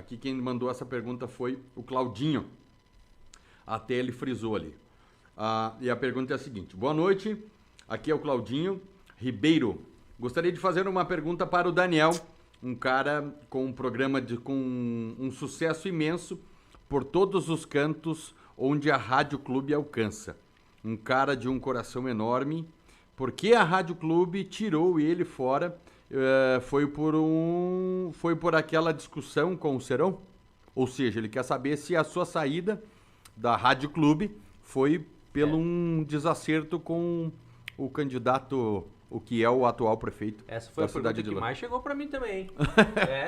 Aqui quem mandou essa pergunta foi o Claudinho. Até ele frisou ali. E a pergunta é a seguinte. Boa noite, aqui é o Claudinho Ribeiro. Gostaria de fazer uma pergunta para o Daniel, um cara com um programa com um sucesso imenso por todos os cantos onde a Rádio Clube alcança. Um cara de um coração enorme. Por que a Rádio Clube tirou ele fora? Foi por aquela discussão com o Serão? Ou seja, ele quer saber se a sua saída da Rádio Clube foi pelo um desacerto com o candidato, o que é o atual prefeito. Essa foi a pergunta que mais chegou pra mim também.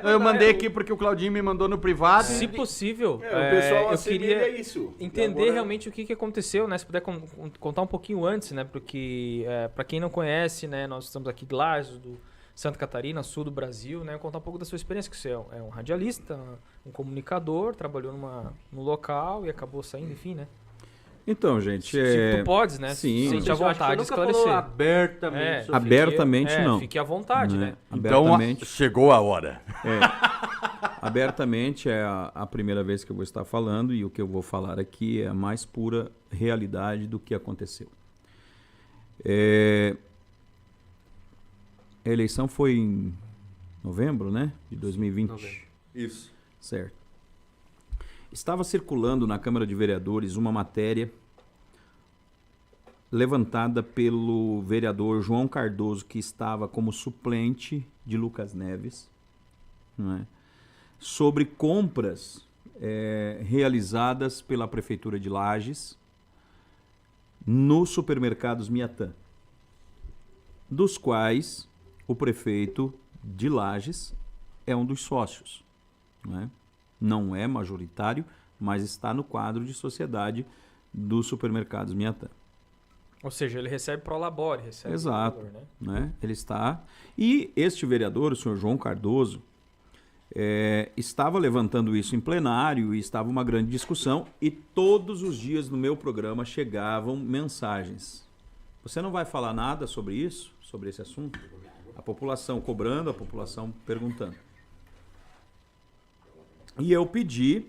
Eu mandei aqui porque o Claudinho me mandou no privado. Se possível, o pessoal eu queria isso. entender Agora... realmente o que aconteceu, né? Se puder contar um pouquinho antes, né? Porque, para quem não conhece, né? Nós estamos aqui de Lages, do Santa Catarina, sul do Brasil, né? Contar um pouco da sua experiência, que você é um radialista, um comunicador, trabalhou no local e acabou saindo, enfim, né? Então, gente, se tu podes, né? Sim. Sente à vontade de esclarecer. Falou abertamente. Abertamente não. Fique à vontade, né? Então, chegou a hora. Abertamente é a primeira vez que eu vou estar falando, e o que eu vou falar aqui é a mais pura realidade do que aconteceu. A eleição foi em novembro, né? De 2020. Novembro. Isso. Certo. Estava circulando na Câmara de Vereadores uma matéria levantada pelo vereador João Cardoso, que estava como suplente de Lucas Neves, não é? Sobre compras realizadas pela Prefeitura de Lages nos supermercados Miatã, dos quais o prefeito de Lages é um dos sócios, não é? Não é majoritário, mas está no quadro de sociedade dos supermercados Miatã. Ou seja, ele recebe pro labore, recebe. Exato, valor, né? Ele está. E este vereador, o senhor João Cardoso, estava levantando isso em plenário e estava uma grande discussão, e todos os dias no meu programa chegavam mensagens. Você não vai falar nada sobre isso, sobre esse assunto? A população cobrando, a população perguntando. E eu pedi,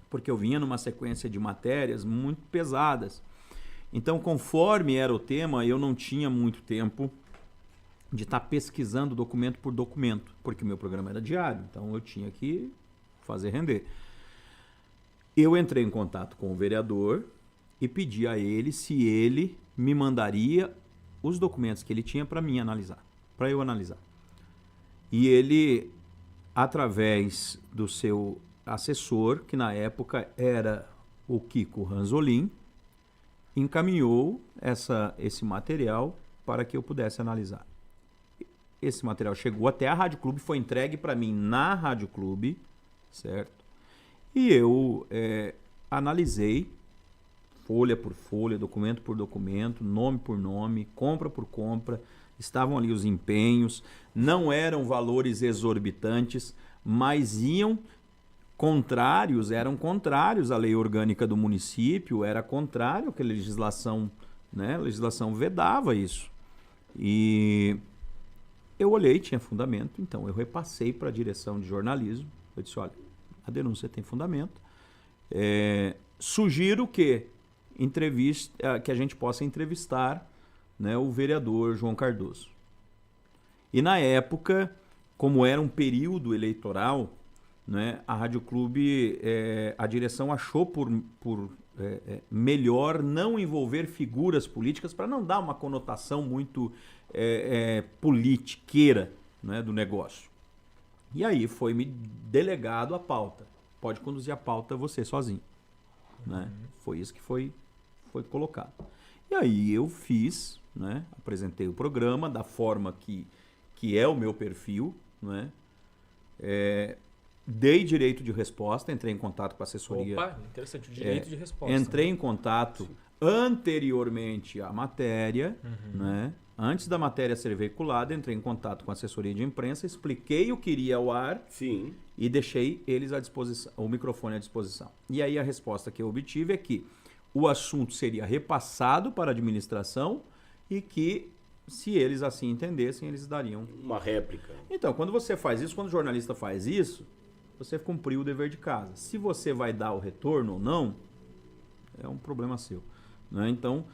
porque eu vinha numa sequência de matérias muito pesadas. Então, conforme era o tema, eu não tinha muito tempo de estar pesquisando documento por documento, porque o meu programa era diário, então eu tinha que fazer render. Eu entrei em contato com o vereador e pedi a ele se ele me mandaria os documentos que ele tinha para mim analisar, para eu analisar. E ele, através do seu assessor, que na época era o Kiko Ranzolin, encaminhou esse material para que eu pudesse analisar. Esse material chegou até a Rádio Clube, foi entregue para mim na Rádio Clube, certo? E eu analisei folha por folha, documento por documento, nome por nome, compra por compra. Estavam ali os empenhos, não eram valores exorbitantes, mas eram contrários à lei orgânica do município, era contrário que a legislação, né? A legislação vedava isso. E eu olhei, tinha fundamento, então eu repassei para a direção de jornalismo. Eu disse, olha, a denúncia tem fundamento. Sugiro que a gente possa entrevistar, né, o vereador João Cardoso. E na época, como era um período eleitoral, né, a Rádio Clube, a direção achou por melhor não envolver figuras políticas para não dar uma conotação muito politiqueira, né, do negócio. E aí foi-me delegado a pauta. Pode conduzir a pauta você sozinho. Né? Foi isso que foi colocado. E aí eu fiz, né, apresentei o programa da forma que é o meu perfil, né? Dei direito de resposta, entrei em contato com a assessoria. Opa, interessante, o direito de resposta. Entrei em contato anteriormente à matéria, né? Antes da matéria ser veiculada, entrei em contato com a assessoria de imprensa, expliquei o que iria ao ar. Sim. E deixei eles à disposição, o microfone à disposição. E aí a resposta que eu obtive é que o assunto seria repassado para a administração e que se eles assim entendessem, eles dariam uma réplica. Então, quando você faz isso, quando o jornalista faz isso, você cumpriu o dever de casa. Se você vai dar o retorno ou não, é um problema seu, né? Então,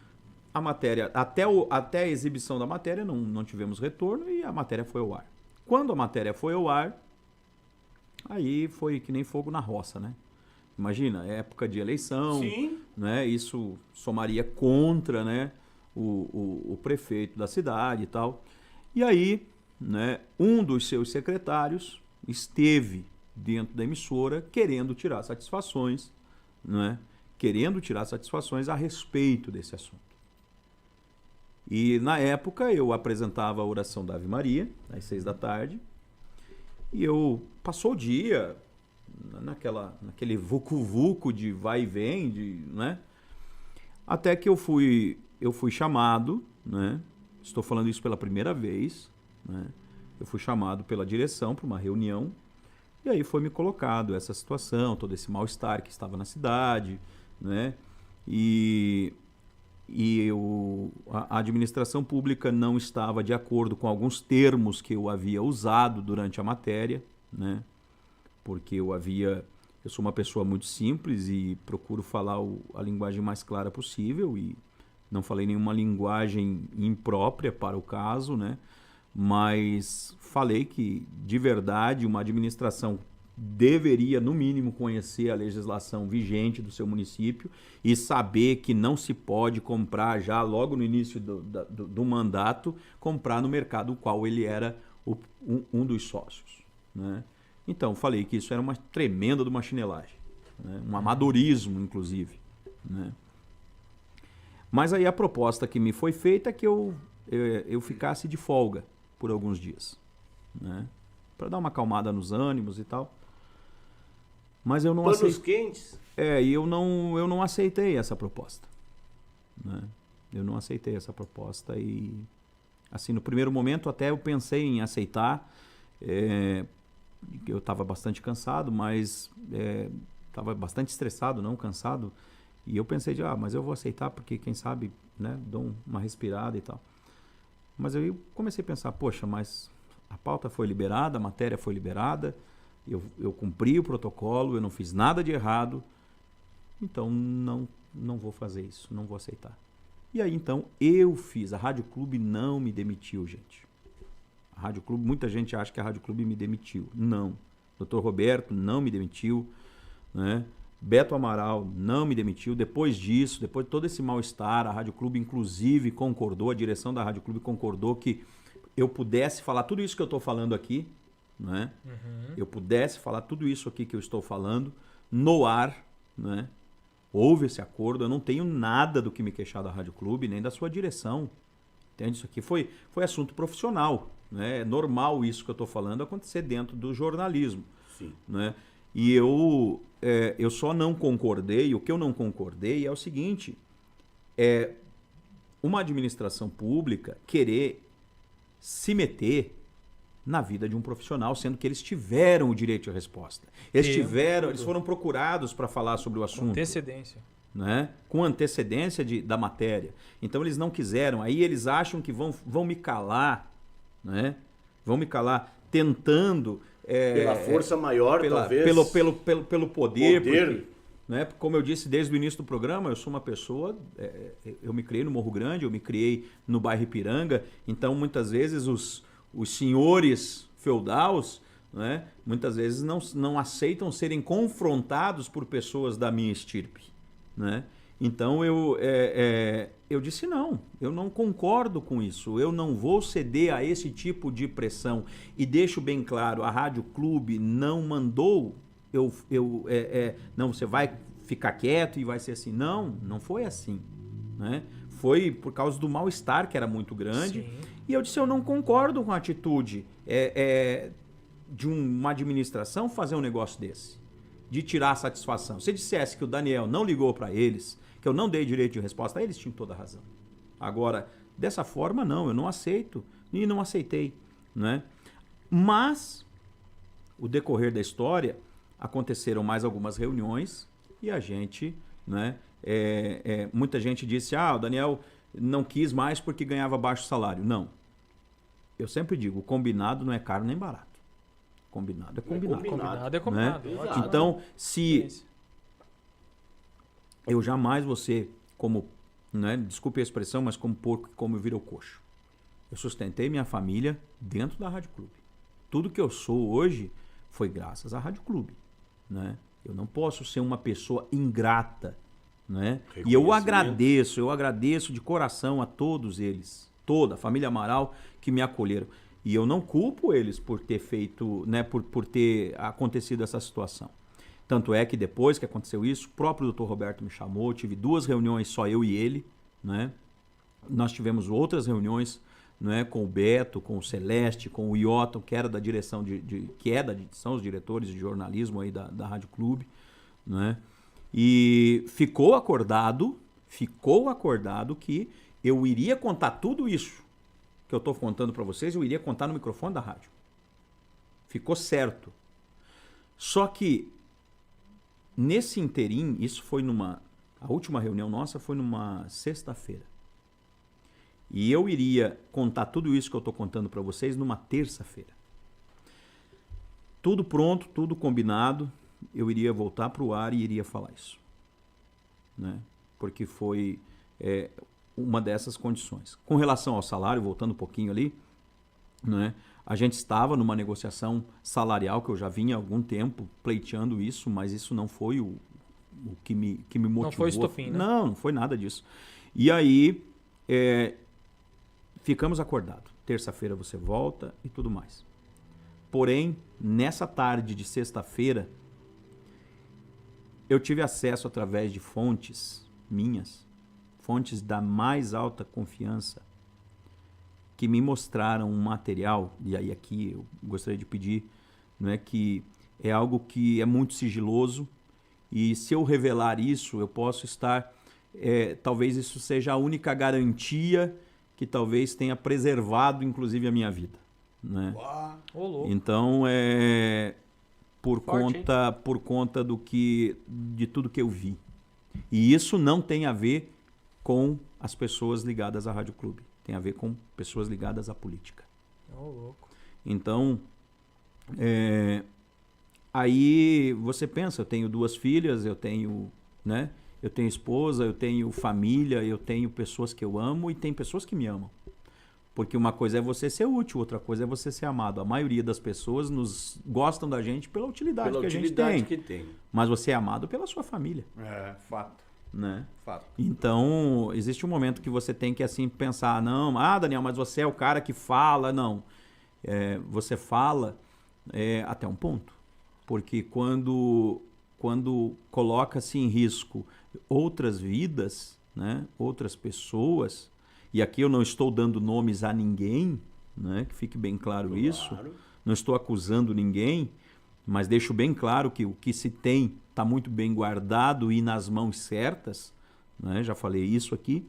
a matéria, até a exibição da matéria, não tivemos retorno e a matéria foi ao ar. Quando a matéria foi ao ar, aí foi que nem fogo na roça, né? Imagina, época de eleição, Sim. Né? Isso somaria contra, né, o prefeito da cidade e tal. E aí, né, um dos seus secretários esteve dentro da emissora querendo tirar satisfações, né? Querendo tirar satisfações a respeito desse assunto. E na época eu apresentava a oração da Ave Maria, às 6 da tarde, e eu passou o dia naquele vucu-vucu de vai e vem, né? Até que eu fui chamado, né? Estou falando isso pela primeira vez, né? Eu fui chamado pela direção para uma reunião, e aí foi me colocado essa situação, todo esse mal-estar que estava na cidade, né? E a administração pública não estava de acordo com alguns termos que eu havia usado durante a matéria, né? Porque eu sou uma pessoa muito simples e procuro falar a linguagem mais clara possível e não falei nenhuma linguagem imprópria para o caso, né? Mas falei que, de verdade, uma administração deveria, no mínimo, conhecer a legislação vigente do seu município e saber que não se pode comprar já logo no início do mandato, comprar no mercado o qual ele era um dos sócios, né? Então, falei que isso era uma tremenda de uma chinelagem, né? Um amadorismo, inclusive, né? Mas aí a proposta que me foi feita é que eu ficasse de folga por alguns dias, né? Para dar uma acalmada nos ânimos e tal. Mas eu não aceitei. Panos quentes? E eu não aceitei essa proposta, né? Eu não aceitei essa proposta e, assim, no primeiro momento até eu pensei em aceitar. Eu estava bastante cansado, mas estava bastante estressado, não cansado. E eu pensei mas eu vou aceitar porque, quem sabe, né, dou uma respirada e tal. Mas eu comecei a pensar, poxa, mas a pauta foi liberada, a matéria foi liberada, eu cumpri o protocolo, eu não fiz nada de errado, então não vou fazer isso, não vou aceitar. E aí, então, eu fiz. A Rádio Clube não me demitiu, gente. A Rádio Clube, muita gente acha que a Rádio Clube me demitiu. Não. Dr. Roberto não me demitiu, né? Beto Amaral não me demitiu. Depois disso, depois de todo esse mal-estar, a Rádio Clube, inclusive, concordou, a direção da Rádio Clube concordou que eu pudesse falar tudo isso que eu estou falando aqui, né? Uhum. Eu pudesse falar tudo isso aqui que eu estou falando no ar, né? Houve esse acordo, eu não tenho nada do que me queixar da Rádio Clube, nem da sua direção. Entende? Isso aqui foi assunto profissional, né? É normal isso que eu estou falando acontecer dentro do jornalismo. Sim. Né? E eu só não concordei, o que eu não concordei é o seguinte, uma administração pública querer se meter na vida de um profissional, sendo que eles tiveram o direito de resposta. Eles foram procurados para falar sobre o assunto. Antecedência. Né? Com antecedência da matéria. Então eles não quiseram. Aí eles acham que vão me calar, né? Vão me calar tentando... pela força maior, talvez. Pelo poder. Porque, né? Como eu disse desde o início do programa, eu sou uma pessoa... eu me criei no Morro Grande, eu me criei no bairro Ipiranga. Então, muitas vezes, os senhores feudais, né? Muitas vezes não aceitam serem confrontados por pessoas da minha estirpe, né? Então eu disse não, eu não concordo com isso, eu não vou ceder a esse tipo de pressão. E deixo bem claro, a Rádio Clube não mandou não, você vai ficar quieto e vai ser assim. Não foi assim, né? Foi por causa do mal-estar que era muito grande. Sim. E eu disse, eu não concordo com a atitude de uma administração fazer um negócio desse, de tirar a satisfação. Se dissesse que o Daniel não ligou para eles, que eu não dei direito de resposta, eles tinham toda a razão. Agora, dessa forma, não, eu não aceito e não aceitei, né? Mas, o decorrer da história, aconteceram mais algumas reuniões e a gente, né? Muita gente disse, o Daniel não quis mais porque ganhava baixo salário. Não. Eu sempre digo, o combinado não é caro nem barato. Combinado é combinado. Combinado é combinado. Né? Então, se eu jamais vou ser como, né, desculpe a expressão, mas como porco que come vira o coxo. Eu sustentei minha família dentro da Rádio Clube. Tudo que eu sou hoje foi graças à Rádio Clube, né? Eu não posso ser uma pessoa ingrata, né? E eu agradeço de coração a todos eles, toda a família Amaral que me acolheram. E eu não culpo eles por ter feito, né, por ter acontecido essa situação. Tanto é que depois que aconteceu isso, o próprio Dr. Roberto me chamou, tive 2 reuniões, só eu e ele, né? Nós tivemos outras reuniões, né, com o Beto, com o Celeste, com o Iotton, que era da direção são os diretores de jornalismo aí da Rádio Clube, né? E ficou acordado que eu iria contar tudo isso que eu estou contando para vocês, eu iria contar no microfone da rádio. Ficou certo. Só que nesse interim, a última reunião nossa foi numa sexta-feira. E eu iria contar tudo isso que eu estou contando para vocês numa terça-feira. Tudo pronto, tudo combinado. Eu iria voltar para o ar e iria falar isso. Né? Porque foi uma dessas condições. Com relação ao salário, voltando um pouquinho ali, né? A gente estava numa negociação salarial que eu já vinha há algum tempo pleiteando isso, mas isso não foi o que me motivou. Não foi estopim, né? Não foi nada disso. E aí, ficamos acordados. Terça-feira você volta e tudo mais. Porém, nessa tarde de sexta-feira, eu tive acesso através de fontes minhas, fontes da mais alta confiança, que me mostraram um material, e aí aqui eu gostaria de pedir, não é, que é algo que é muito sigiloso, e se eu revelar isso, eu posso estar, talvez isso seja a única garantia que talvez tenha preservado, inclusive, a minha vida. Né? Então, por conta de tudo que eu vi. E isso não tem a ver com as pessoas ligadas à Rádio Clube. Tem a ver com pessoas ligadas à política. Louco. Então, aí você pensa, eu tenho 2 filhas, eu tenho esposa, eu tenho família, eu tenho pessoas que eu amo e tem pessoas que me amam. Porque uma coisa é você ser útil, outra coisa é você ser amado. A maioria das pessoas gostam da gente pela utilidade que a gente tem. Mas você é amado pela sua família. Fato. Né? Fato. Então, existe um momento que você tem que assim pensar, não, Daniel, mas você é o cara que fala. Não. Você fala até um ponto. Porque quando coloca-se em risco outras vidas, né? Outras pessoas, e aqui eu não estou dando nomes a ninguém, né? Que fique bem claro isso, não estou acusando ninguém, mas deixo bem claro que o que se tem está muito bem guardado e nas mãos certas, né? Já falei isso aqui.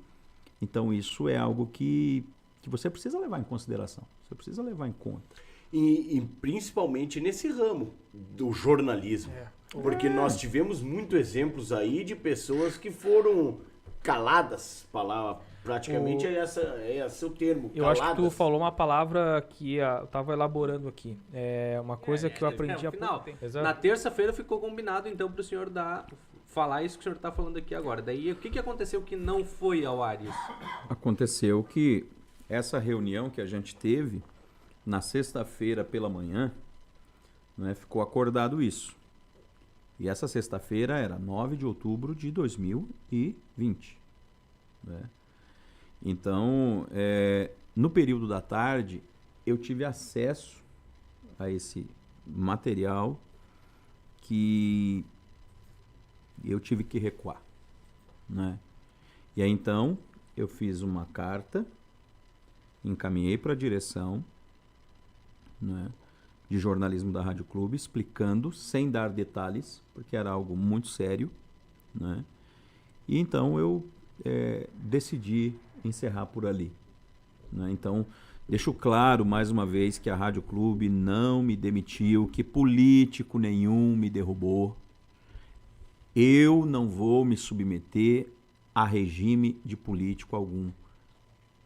Então isso é algo que você precisa levar em consideração, você precisa levar em conta. E principalmente nesse ramo do jornalismo. Porque nós tivemos muitos exemplos aí de pessoas que foram caladas, praticamente é esse o termo. Eu acho que tu falou uma palavra que eu estava elaborando aqui. É uma coisa que eu aprendi há pouco tempo. Na terça-feira ficou combinado então para o senhor falar isso que o senhor está falando aqui agora. Daí o que aconteceu que não foi ao ar isso? Aconteceu que essa reunião que a gente teve na sexta-feira pela manhã, né, ficou acordado isso. E essa sexta-feira era 9 de outubro de 2020. Né? Então, no período da tarde, eu tive acesso a esse material que eu tive que recuar. Né? E aí, então, eu fiz uma carta, encaminhei para a direção, né, de jornalismo da Rádio Clube, explicando, sem dar detalhes, porque era algo muito sério, né? E então eu decidi encerrar por ali. Né? Então, deixo claro mais uma vez que a Rádio Clube não me demitiu, que político nenhum me derrubou. Eu não vou me submeter a regime de político algum.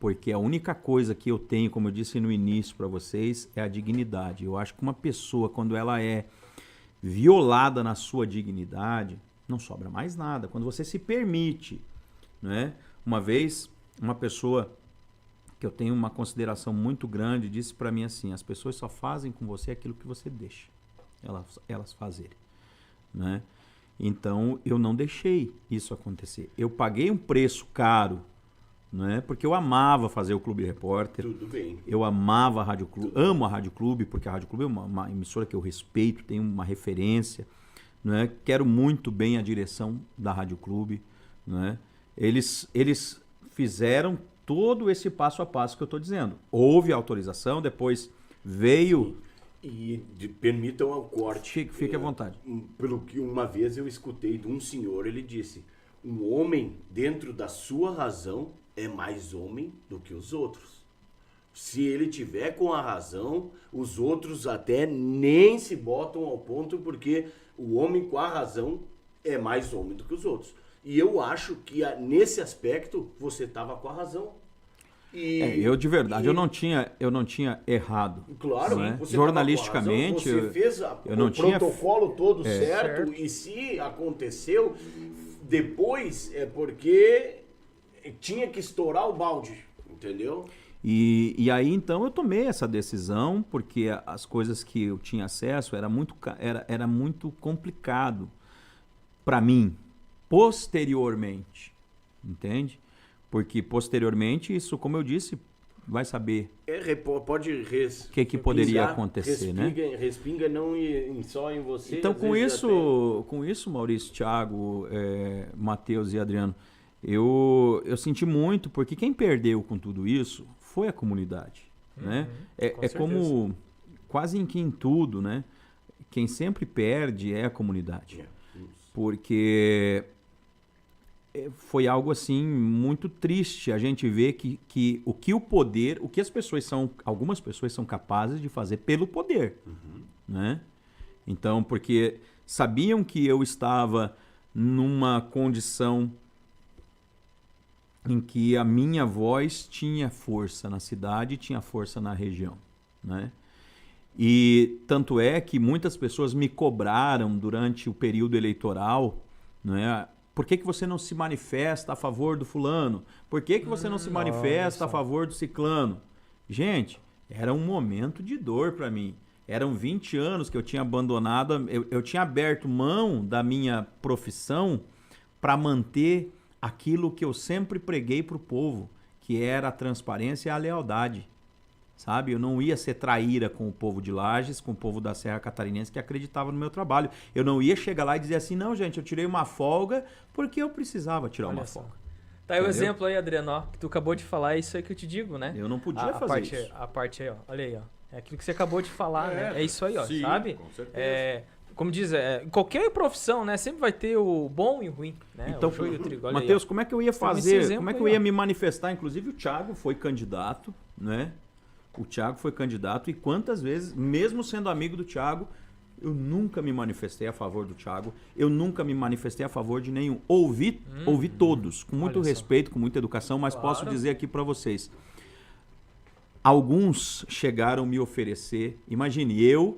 Porque a única coisa que eu tenho, como eu disse no início para vocês, é a dignidade. Eu acho que uma pessoa, quando ela é violada na sua dignidade, não sobra mais nada. Quando você se permite, né? Uma vez, uma pessoa que eu tenho uma consideração muito grande disse para mim assim: as pessoas só fazem com você aquilo que você deixa elas fazerem, né? Então eu não deixei isso acontecer. Eu paguei um preço caro, né? Porque eu amava fazer o Clube Repórter. Tudo bem. Eu amava a Rádio Clube, amo a Rádio Clube, porque a Rádio Clube é uma emissora que eu respeito, tem uma referência, né? Quero muito bem a direção da Rádio Clube, né? Eles fizeram todo esse passo a passo que eu estou dizendo. Houve autorização, depois veio... E permitam ao corte. Fique à vontade. Pelo que uma vez eu escutei de um senhor, ele disse: um homem dentro da sua razão é mais homem do que os outros. Se ele tiver com a razão, os outros até nem se botam ao ponto, porque o homem com a razão é mais homem do que os outros. E eu acho que nesse aspecto você estava com a razão. Eu de verdade, eu não tinha errado. Claro, né? você Jornalisticamente, você fez eu não o tinha protocolo todo certo, e se aconteceu depois é porque tinha que estourar o balde, entendeu? E aí então eu tomei essa decisão porque as coisas que eu tinha acesso era muito complicado para mim posteriormente, entende? Porque posteriormente isso, como eu disse, vai saber pode o que poderia acontecer, né? Respinga não só em você. Então com isso, Maurício, Thiago, Matheus e Adriano, eu senti muito, porque quem perdeu com tudo isso foi a comunidade, né? É como quase em tudo, né? Quem sempre perde é a comunidade, porque foi algo assim muito triste a gente ver que o que as pessoas algumas pessoas são capazes de fazer pelo poder, né? Então, porque sabiam que eu estava numa condição em que a minha voz tinha força na cidade, tinha força na região, né? E tanto é que muitas pessoas me cobraram durante o período eleitoral, né? Por que você não se manifesta a favor do fulano? Por que você não se manifesta a favor do ciclano? Gente, era um momento de dor para mim. Eram 20 anos que eu tinha abandonado, eu tinha aberto mão da minha profissão para manter aquilo que eu sempre preguei para o povo, que era a transparência e a lealdade. Sabe? Eu não ia ser traíra com o povo de Lages, com o povo da Serra Catarinense que acreditava no meu trabalho. Eu não ia chegar lá e dizer assim: não, gente, eu tirei uma folga porque eu precisava tirar uma folga. Tá aí o exemplo aí, Adriano, ó, que tu acabou de falar, é isso aí que eu te digo, né? Eu não podia fazer isso. A parte aí, ó, olha aí, ó. É aquilo que você acabou de falar, né? É isso aí, ó, sim, sabe? Com certeza. Como diz, qualquer profissão, né? Sempre vai ter o bom e o ruim, né? Então, o joio e o trigo. Olha Matheus, aí, como é que eu ia fazer? Como é que eu ia me manifestar? Inclusive o Thiago foi candidato, né? O Thiago foi candidato e quantas vezes, mesmo sendo amigo do Thiago, eu nunca me manifestei a favor do Thiago, eu nunca me manifestei a favor de nenhum. Ouvi todos, com muito respeito, com muita educação, mas posso dizer aqui para vocês, alguns chegaram a me oferecer, imagine, eu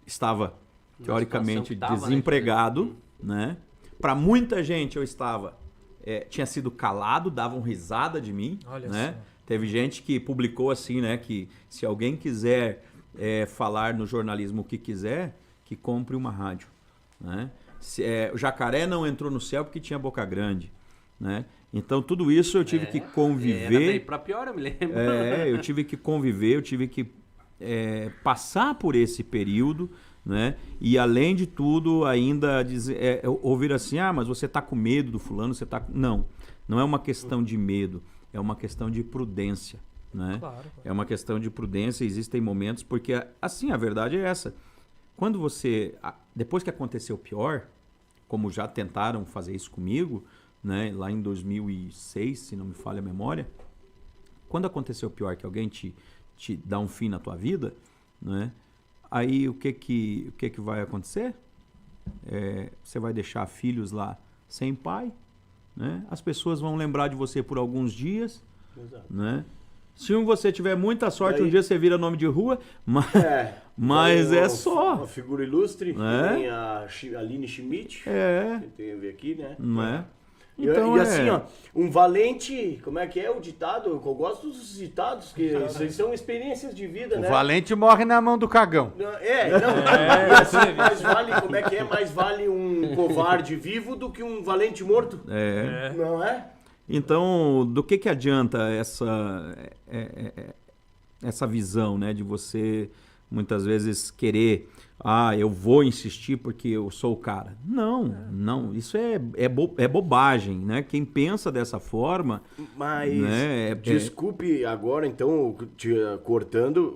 estava teoricamente desempregado, né? Para muita gente eu estava, tinha sido calado, davam risada de mim, né? Teve gente que publicou assim, né, que se alguém quiser falar no jornalismo o que quiser, que compre uma rádio, né? O jacaré não entrou no céu porque tinha boca grande, né? Então tudo isso eu tive que conviver. Para pior, eu me lembro. Eu tive que conviver, eu tive que passar por esse período, né? E além de tudo ainda ouvir assim: ah, mas você está com medo do fulano, você tá... Não é uma questão de medo. É uma questão de prudência, né? Claro. É uma questão de prudência, existem momentos, porque assim, a verdade é essa. Quando depois que aconteceu o pior, como já tentaram fazer isso comigo, né, lá em 2006, se não me falha a memória, quando aconteceu o pior, que alguém te dá um fim na tua vida, né, aí o que vai acontecer? Você vai deixar filhos lá sem pai, né? As pessoas vão lembrar de você por alguns dias, Exato. né? Se você tiver muita sorte, Daí- um dia você vira nome de rua, mas, É, mas daí é uma só. figura ilustre, É. tem a Aline Schmidt, É, que tem a ver aqui, né? não é? Então, e assim, ó, um valente, como é que é o ditado? Eu gosto dos ditados, que são experiências de vida, O né? valente morre na mão do cagão. Não, e assim, mais vale, como é que é? Mais vale um covarde vivo do que um valente morto, É. não é? Então, do que adianta essa visão, né? De você, muitas vezes, querer... eu vou insistir porque eu sou o cara. Não. Isso é bobagem, né? Quem pensa dessa forma... Mas, né, desculpe agora, então, te cortando...